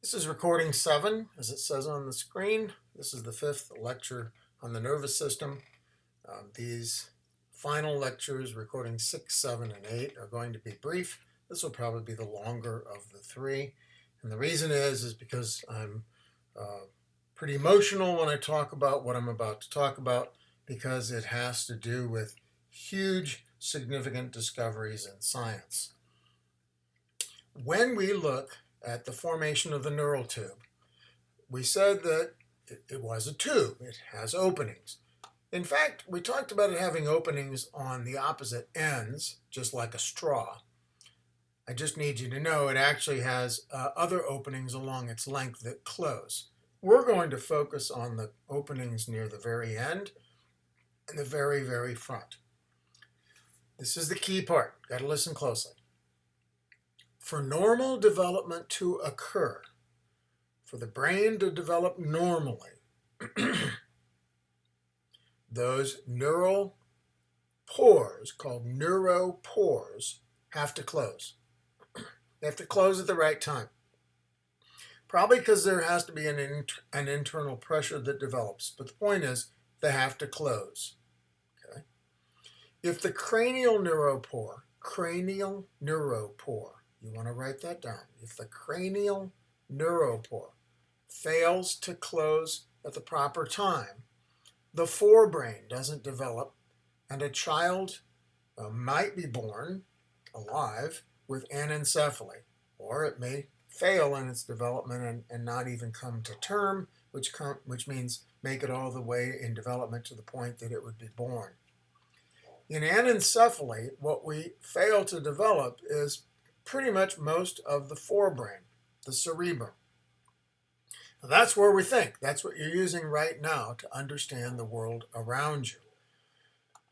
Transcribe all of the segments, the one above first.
This is recording 7, as it says on the screen. This is the 5th lecture on the nervous system. These final lectures, recording 6, 7, and 8, are going to be brief. This will probably be the longer of the 3. And the reason is because I'm pretty emotional when I talk about what I'm about to talk about, because it has to do with huge, significant discoveries in science. When we look at the formation of the neural tube, we said that it was a tube. It has openings. In fact, we talked about it having openings on the opposite ends, just like a straw. I just need you to know it actually has other openings along its length that close. We're going to focus on the openings near the very end and the very, very front. This is the key part. Got to listen closely. For normal development to occur, for the brain to develop normally, those neural pores, called neuropores, have to close. They have to close at the right time. Probably because there has to be an internal pressure that develops. But the point is, they have to close. Okay? If the cranial neuropore, you want to write that down. If the cranial neuropore fails to close at the proper time, the forebrain doesn't develop, and a child might be born alive with anencephaly, or it may fail in its development and not even come to term, which means make it all the way in development to the point that it would be born. In anencephaly, what we fail to develop is pretty much most of the forebrain, the cerebrum. Now, that's where we think. That's what you're using right now to understand the world around you.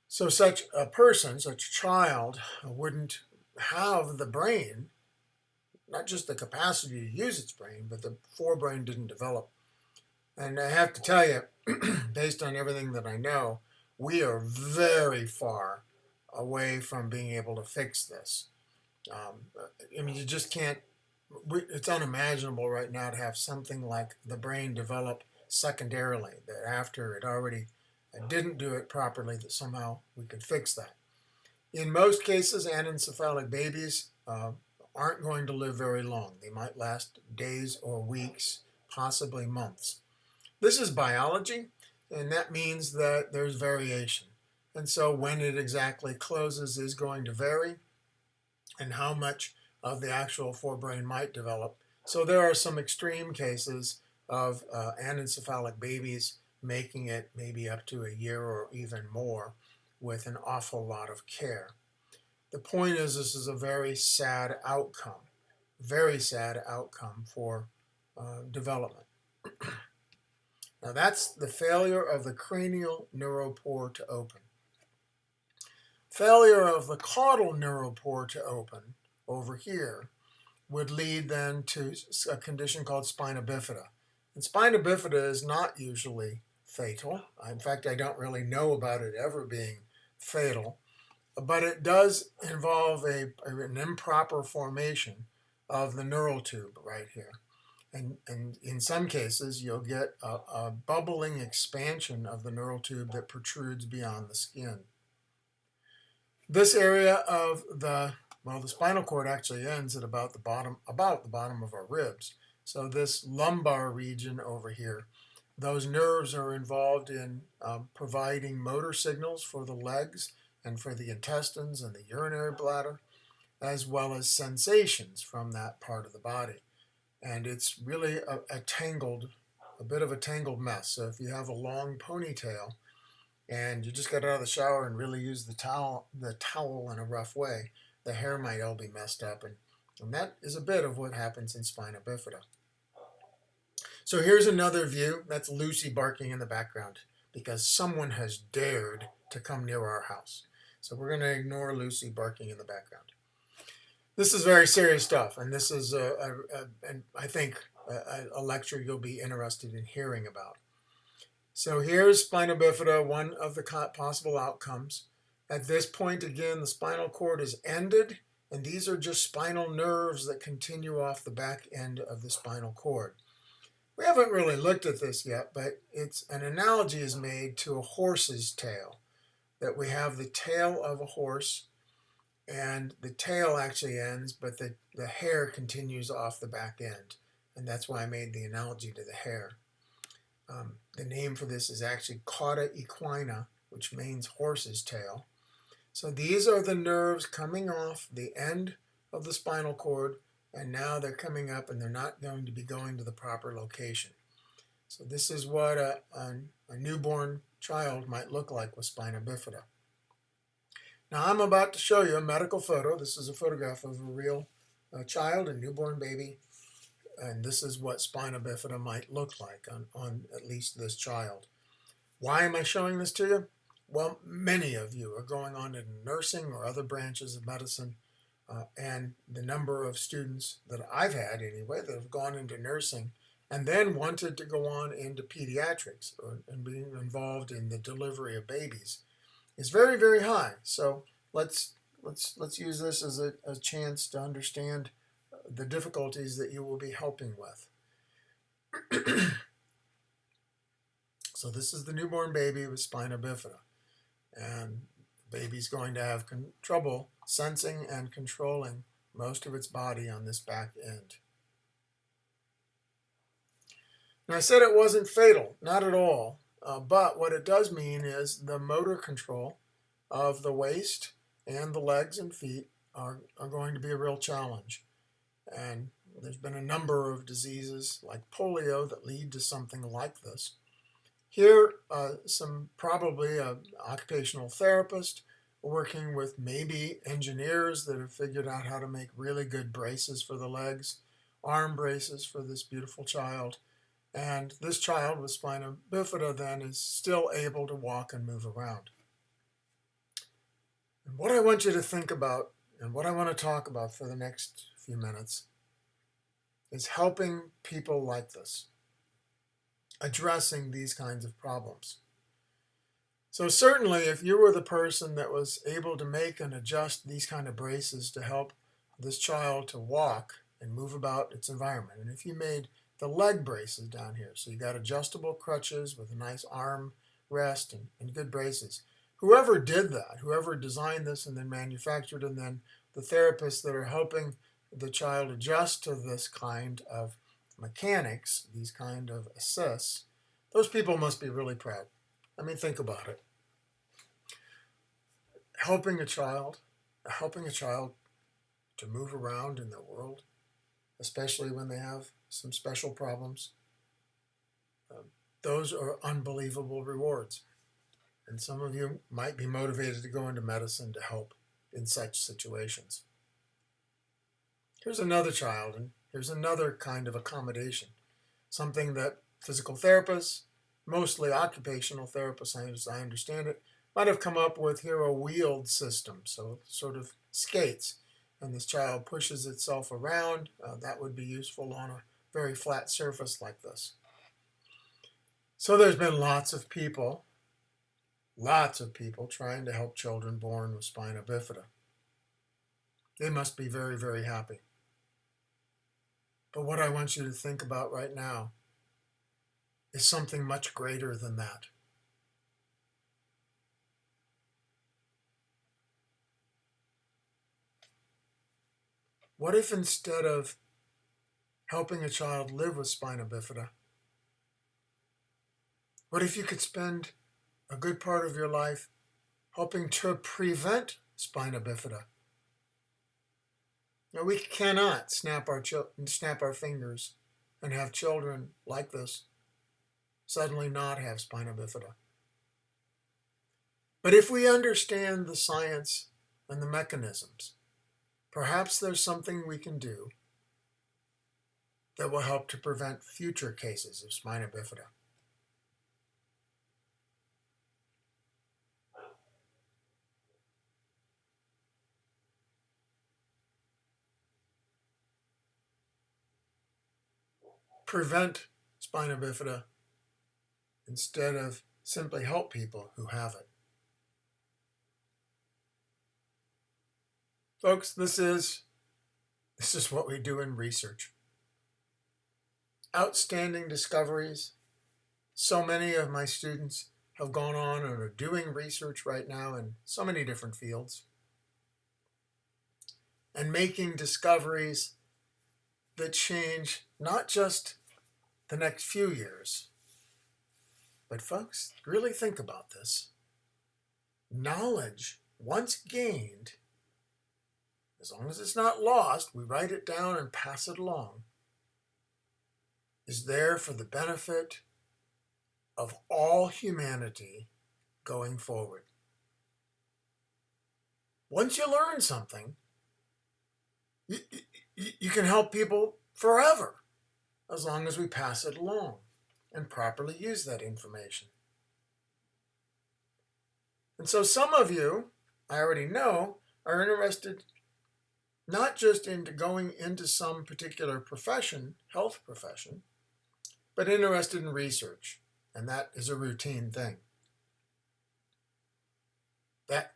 So such a person, such a child, wouldn't have the brain, not just the capacity to use its brain, but the forebrain didn't develop. And I have to tell you, based on everything that I know, we are very far away from being able to fix this. You just can't, it's unimaginable right now to have something like the brain develop secondarily, that after it already didn't do it properly, that somehow we could fix that. In most cases, anencephalic babies aren't going to live very long. They might last days or weeks, possibly months. This is biology, and that means that there's variation. And so when it exactly closes is going to vary, and how much of the actual forebrain might develop. So there are some extreme cases of anencephalic babies making it maybe up to a year or even more with an awful lot of care. The point is, this is a very sad outcome for development. Now that's the failure of the cranial neuropore to open. Failure of the caudal neuropore to open over here would lead then to a condition called spina bifida. And spina bifida is not usually fatal. In fact, I don't really know about it ever being fatal, but it does involve an improper formation of the neural tube right here. And in some cases, you'll get a bubbling expansion of the neural tube that protrudes beyond the skin. This area of the spinal cord actually ends at about the bottom of our ribs. So this lumbar region over here, those nerves are involved in providing motor signals for the legs and for the intestines and the urinary bladder, as well as sensations from that part of the body. And it's really a bit of a tangled mess. So if you have a long ponytail, and you just got out of the shower and really use the towel in a rough way, the hair might all be messed up. And that is a bit of what happens in spina bifida. So here's another view. That's Lucy barking in the background because someone has dared to come near our house. So we're going to ignore Lucy barking in the background. This is very serious stuff, and this is, I think, a lecture you'll be interested in hearing about. So here's spina bifida, one of the possible outcomes. At this point, again, the spinal cord is ended, And these are just spinal nerves that continue off the back end of the spinal cord. We haven't really looked at this yet, but it's an analogy is made to a horse's tail, that we have the tail of a horse, and the tail actually ends, but the hair continues off the back end. And that's why I made the analogy to the hair. The name for this is actually cauda equina, which means horse's tail. So these are the nerves coming off the end of the spinal cord, and now they're coming up and they're not going to be going to the proper location. So this is what a newborn child might look like with spina bifida. Now I'm about to show you a medical photo. This is a photograph of a real child, a newborn baby, and this is what spina bifida might look like on at least this child. Why am I showing this to you? Well, many of you are going on into nursing or other branches of medicine, and the number of students that I've had anyway that have gone into nursing and then wanted to go on into pediatrics and being involved in the delivery of babies is very, very high. So let's use this as a chance to understand the difficulties that you will be helping with. So this is the newborn baby with spina bifida, and the baby's going to have trouble sensing and controlling most of its body on this back end. Now I said it wasn't fatal, not at all. But what it does mean is the motor control of the waist and the legs and feet are going to be a real challenge. And there's been a number of diseases like polio that lead to something like this. Here, probably an occupational therapist working with maybe engineers that have figured out how to make really good braces for the legs, arm braces for this beautiful child. And this child with spina bifida then is still able to walk and move around. And what I want you to think about and what I want to talk about for the next few minutes is helping people like this, addressing these kinds of problems. So certainly if you were the person that was able to make and adjust these kind of braces to help this child to walk and move about its environment, and if you made the leg braces down here, so you got adjustable crutches with a nice arm rest and good braces. Whoever did that, whoever designed this and then manufactured, and then the therapists that are helping the child adjust to this kind of mechanics, these kind of assists, those people must be really proud. I mean, think about it. Helping a child to move around in the world, especially when they have some special problems, those are unbelievable rewards. And some of you might be motivated to go into medicine to help in such situations. Here's another child, and here's another kind of accommodation, something that physical therapists, mostly occupational therapists, as I understand it, might have come up with here a wheeled system, so sort of skates. And this child pushes itself around. That would be useful on a very flat surface like this. So there's been lots of people trying to help children born with spina bifida. They must be very, very happy. But what I want you to think about right now is something much greater than that. What if instead of helping a child live with spina bifida, what if you could spend a good part of your life helping to prevent spina bifida? Now, we cannot snap our fingers and have children like this suddenly not have spina bifida. But if we understand the science and the mechanisms, perhaps there's something we can do that will help to prevent future cases of spina bifida. Prevent spina bifida instead of simply help people who have it. Folks, this is what we do in research. Outstanding discoveries. So many of my students have gone on and are doing research right now in so many different fields and making discoveries that change not just the next few years, but folks, really think about this. Knowledge, once gained, as long as it's not lost, we write it down and pass it along, is there for the benefit of all humanity going forward. Once you learn something, you can help people forever, as long as we pass it along and properly use that information. And so some of you, I already know, are interested not just into going into some particular profession, health profession, but interested in research. And that is a routine thing.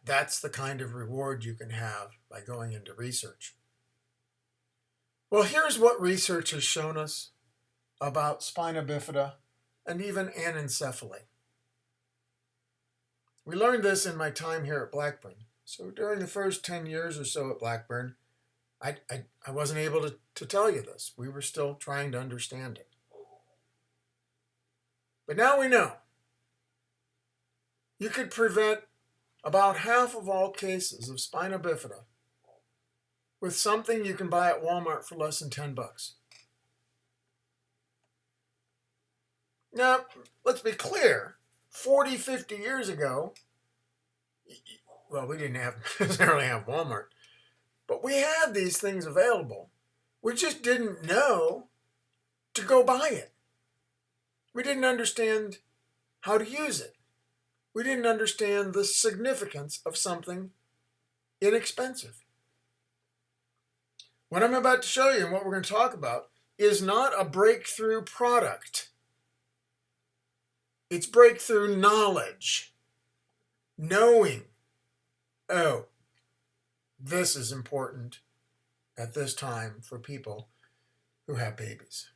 That's the kind of reward you can have by going into research. Well, here's what research has shown us about spina bifida and even anencephaly. We learned this in my time here at Blackburn. So during the first 10 years or so at Blackburn, I wasn't able to tell you this. We were still trying to understand it. But now we know. You could prevent about half of all cases of spina bifida with something you can buy at Walmart for less than $10. Now, let's be clear. 40, 50 years ago, well, we didn't necessarily have Walmart, but we had these things available. We just didn't know to go buy it. We didn't understand how to use it. We didn't understand the significance of something inexpensive. What I'm about to show you and what we're going to talk about is not a breakthrough product. It's breakthrough knowledge. Knowing, oh, this is important at this time for people who have babies.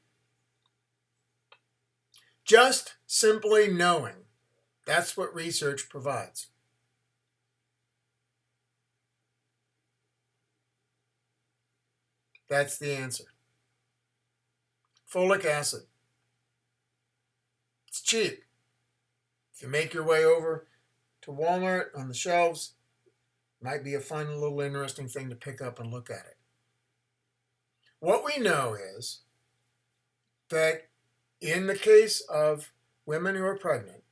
Just simply knowing. That's what research provides. That's the answer. Folic acid. It's cheap. If you make your way over to Walmart on the shelves, it might be a fun little interesting thing to pick up and look at it. What we know is that in the case of women who are pregnant,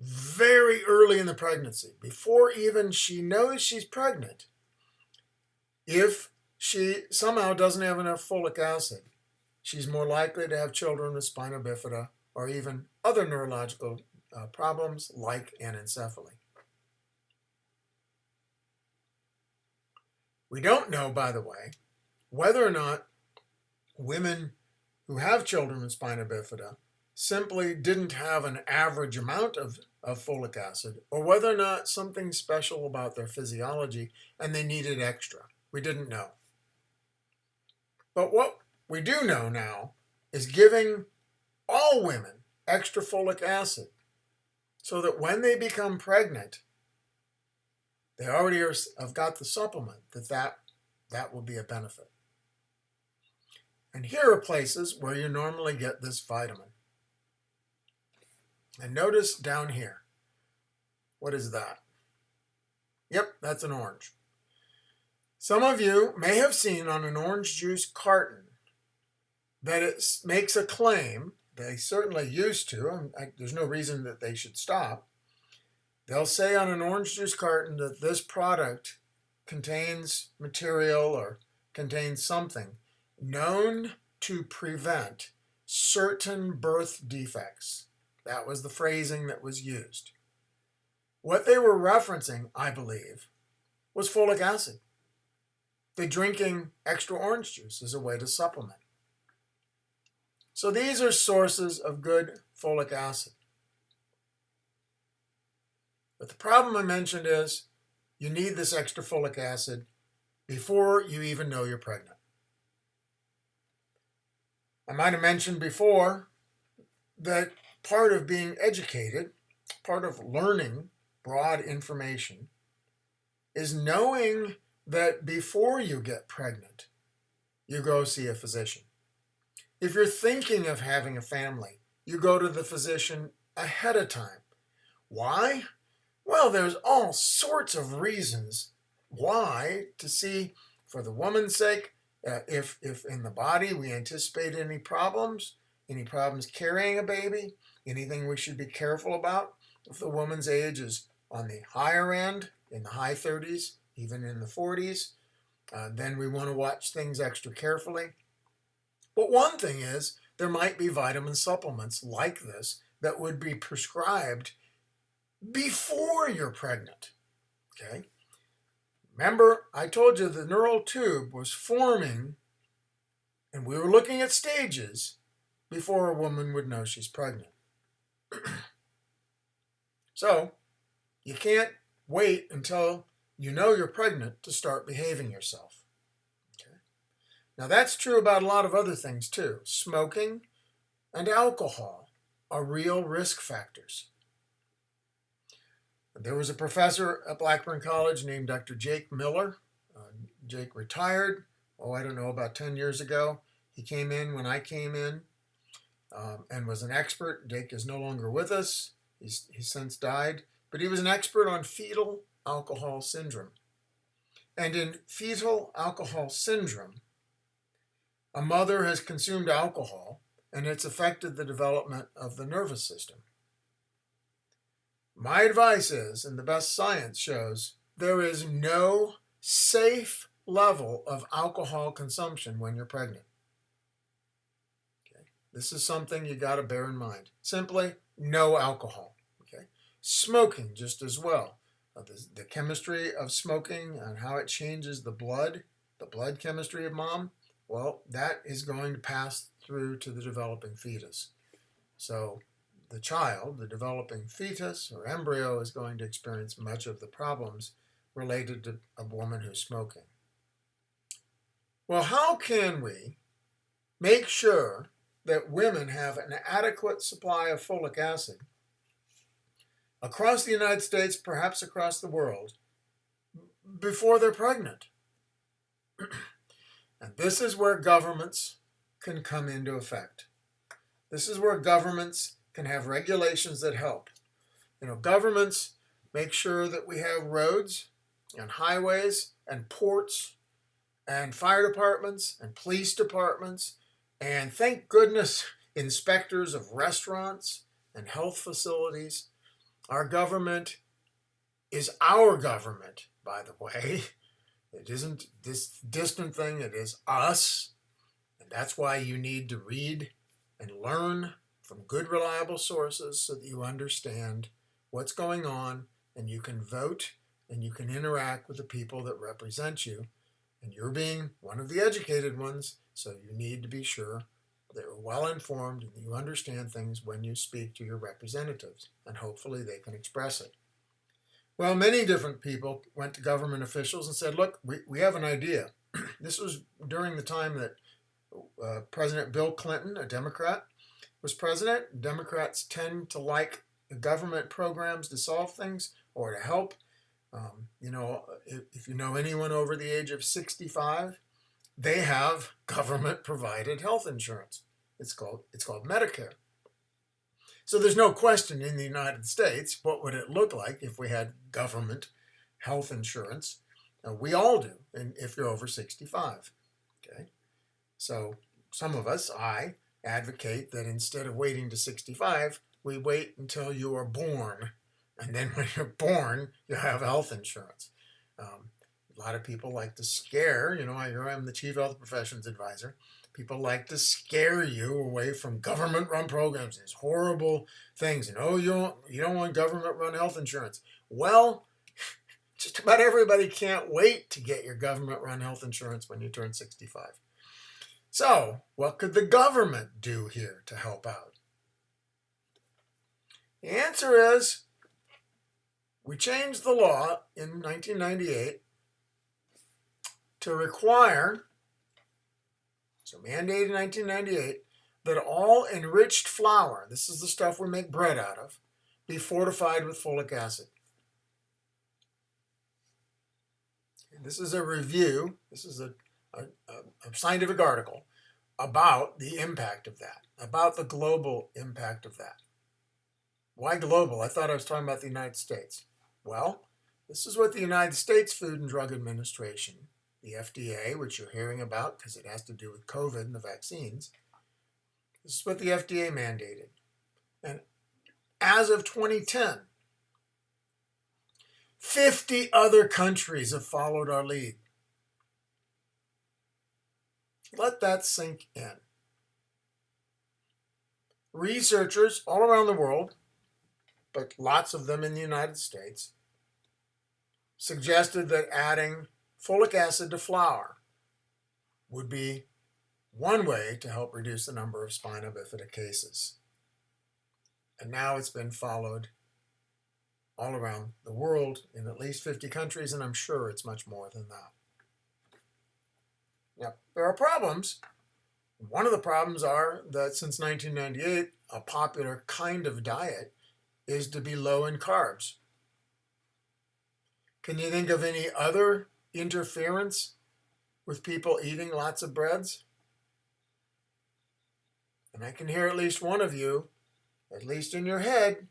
very early in the pregnancy, before even she knows she's pregnant, if she somehow doesn't have enough folic acid, she's more likely to have children with spina bifida or even other neurological problems like anencephaly. We don't know, by the way, whether or not women who have children with spina bifida simply didn't have an average amount of folic acid, or whether or not something special about their physiology and they needed extra. We didn't know. But what we do know now is giving all women extra folic acid so that when they become pregnant, they already have got the supplement that will be a benefit. And here are places where you normally get this vitamin. And notice down here, what is that? Yep, that's an orange. Some of you may have seen on an orange juice carton that it makes a claim. They certainly used to, and there's no reason that they should stop. They'll say on an orange juice carton that this product contains material or contains something known to prevent certain birth defects. That was the phrasing that was used. What they were referencing, I believe, was folic acid. They're drinking extra orange juice as a way to supplement. So these are sources of good folic acid. But the problem I mentioned is you need this extra folic acid before you even know you're pregnant. I might have mentioned before that part of being educated, part of learning broad information, is knowing that before you get pregnant, you go see a physician. If you're thinking of having a family, you go to the physician ahead of time. Why? Well, there's all sorts of reasons why to see, for the woman's sake, if in the body we anticipate any problems carrying a baby, anything we should be careful about. If the woman's age is on the higher end, in the high 30s, even in the 40s, then we want to watch things extra carefully. But one thing is, there might be vitamin supplements like this that would be prescribed before you're pregnant. Okay? Remember, I told you the neural tube was forming, and we were looking at stages before a woman would know she's pregnant. So, you can't wait until you know you're pregnant to start behaving yourself. Okay? Now, that's true about a lot of other things too. Smoking and alcohol are real risk factors. There was a professor at Blackburn College named Dr. Jake Miller. Jake retired, I don't know, about 10 years ago. He came in when I came in and was an expert. Jake is no longer with us. He's since died. But he was an expert on fetal alcohol syndrome. And in fetal alcohol syndrome, a mother has consumed alcohol and it's affected the development of the nervous system. My advice is, and the best science shows, there is no safe level of alcohol consumption when you're pregnant. Okay? This is something you got to bear in mind. Simply, no alcohol. Okay? Smoking just as well. The chemistry of smoking and how it changes the blood chemistry of mom, well, that is going to pass through to the developing fetus. So the child, the developing fetus or embryo, is going to experience much of the problems related to a woman who's smoking. Well, how can we make sure that women have an adequate supply of folic acid across the United States, perhaps across the world, before they're pregnant? And this is where governments can come into effect. This is where governments can have regulations that help. Governments make sure that we have roads and highways and ports and fire departments and police departments and, thank goodness, inspectors of restaurants and health facilities. Our government is our government, by the way. It isn't this distant thing, it is us. And that's why you need to read and learn from good, reliable sources so that you understand what's going on and you can vote and you can interact with the people that represent you. And you're being one of the educated ones, so you need to be sure that you're well informed and you understand things when you speak to your representatives, and hopefully they can express it. Well, many different people went to government officials and said, look, we have an idea. This was during the time that President Bill Clinton, a Democrat, was president. Democrats tend to like government programs to solve things or to help. If you know anyone over the age of 65, they have government-provided health insurance. It's called Medicare. So there's no question in the United States, what would it look like if we had government health insurance? We all do, and if you're over 65. Okay, so some of us, I advocate that instead of waiting to 65, we wait until you are born, and then when you're born, you have health insurance. A lot of people like to scare, I'm the Chief Health Professions Advisor. People like to scare you away from government-run programs, these horrible things. You don't want government-run health insurance. Well, just about everybody can't wait to get your government-run health insurance when you turn 65. So, what could the government do here to help out? The answer is, we changed the law in 1998 to require, so mandate in 1998, that all enriched flour, this is the stuff we make bread out of, be fortified with folic acid. This is a review, this is a scientific article about the impact of that, about the global impact of that. Why global? I thought I was talking about the United States. Well, this is what the United States Food and Drug Administration, the FDA, which you're hearing about because it has to do with COVID and the vaccines, this is what the FDA mandated. And as of 2010, 50 other countries have followed our lead. Let that sink in. Researchers all around the world, but lots of them in the United States, suggested that adding folic acid to flour would be one way to help reduce the number of spina bifida cases. And now it's been followed all around the world in at least 50 countries, and I'm sure it's much more than that. Now, there are problems. One of the problems are that since 1998, a popular kind of diet is to be low in carbs. Can you think of any other interference with people eating lots of breads? And I can hear at least one of you, at least in your head,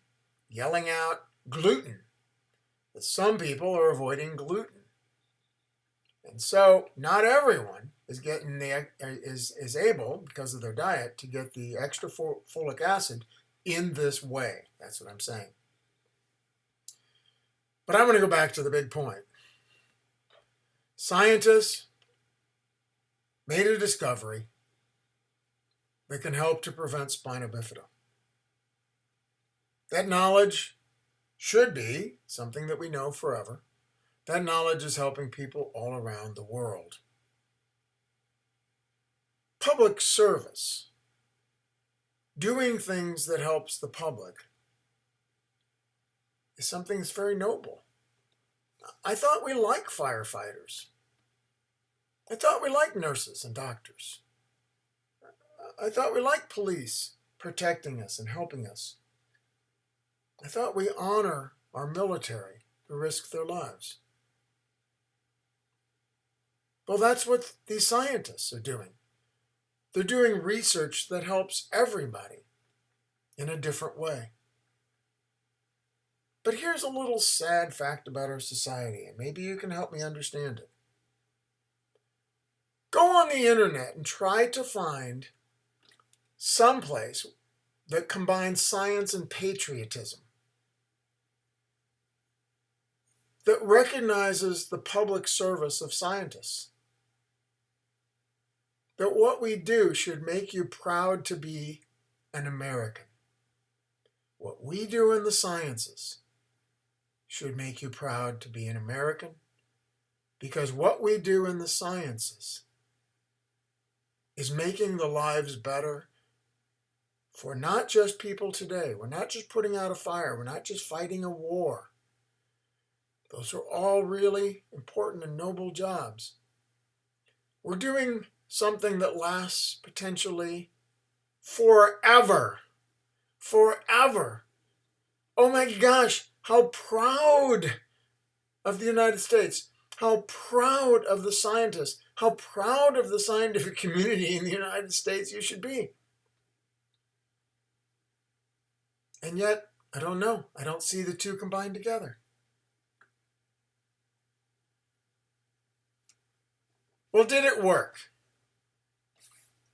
yelling out gluten. That some people are avoiding gluten. And so not everyone is getting is able, because of their diet, to get the extra folic acid in this way. That's what I'm saying. But I'm going to go back to the big point. Scientists made a discovery that can help to prevent spina bifida. That knowledge should be something that we know forever. That knowledge is helping people all around the world. Public service, doing things that helps the public, is something that's very noble. I thought we liked firefighters. I thought we liked nurses and doctors. I thought we liked police protecting us and helping us. I thought we honor our military who risk their lives. Well, that's what these scientists are doing. They're doing research that helps everybody in a different way. But here's a little sad fact about our society, and maybe you can help me understand it. Go on the internet and try to find some place that combines science and patriotism, that recognizes the public service of scientists, that what we do should make you proud to be an American. What we do in the sciences should make you proud to be an American, because what we do in the sciences is making the lives better for not just people today. We're not just putting out a fire. We're not just fighting a war. Those are all really important and noble jobs. We're doing something that lasts potentially forever. Forever. Oh my gosh, how proud of the United States, how proud of the scientists, how proud of the scientific community in the United States you should be. And yet, I don't know. I don't see the two combined together. Well, did it work?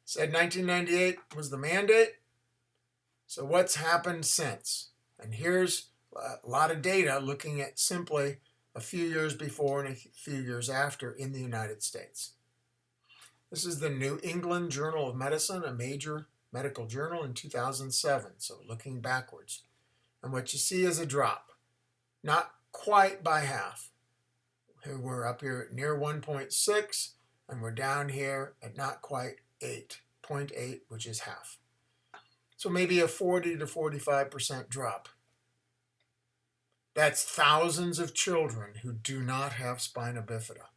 Said 1998 was the mandate. So what's happened since? And here's a lot of data looking at simply a few years before and a few years after in the United States. This is the New England Journal of Medicine, a major medical journal in 2007, so looking backwards. And what you see is a drop, not quite by half. We're up here at near 1.6, and we're down here at not quite 0.8, which is half. So maybe a 40 to 45% drop. That's thousands of children who do not have spina bifida.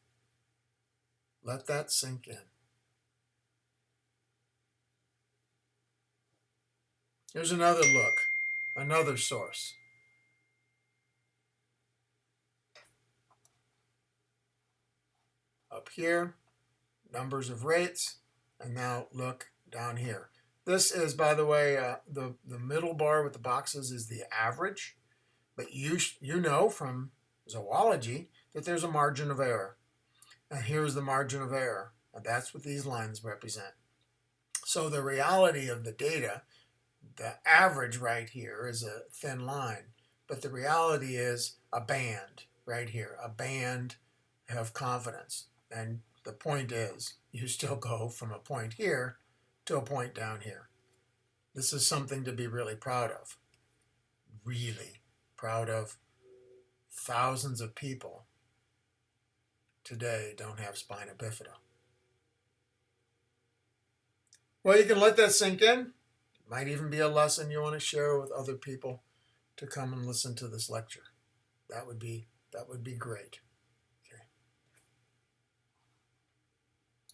Let that sink in. Here's another look, another source. Up here, numbers of rates, and now look down here. This is, by the way, the middle bar with the boxes is the average, but you know from zoology that there's a margin of error. And here's the margin of error, and that's what these lines represent. So the reality of the data, the average right here is a thin line, but the reality is a band right here, a band of confidence. And the point is, you still go from a point here to a point down here. This is something to be really proud of. Really proud of. Thousands of people today don't have spina bifida. Well, you can let that sink in. It might even be a lesson you want to share with other people to come and listen to this lecture. That would be great.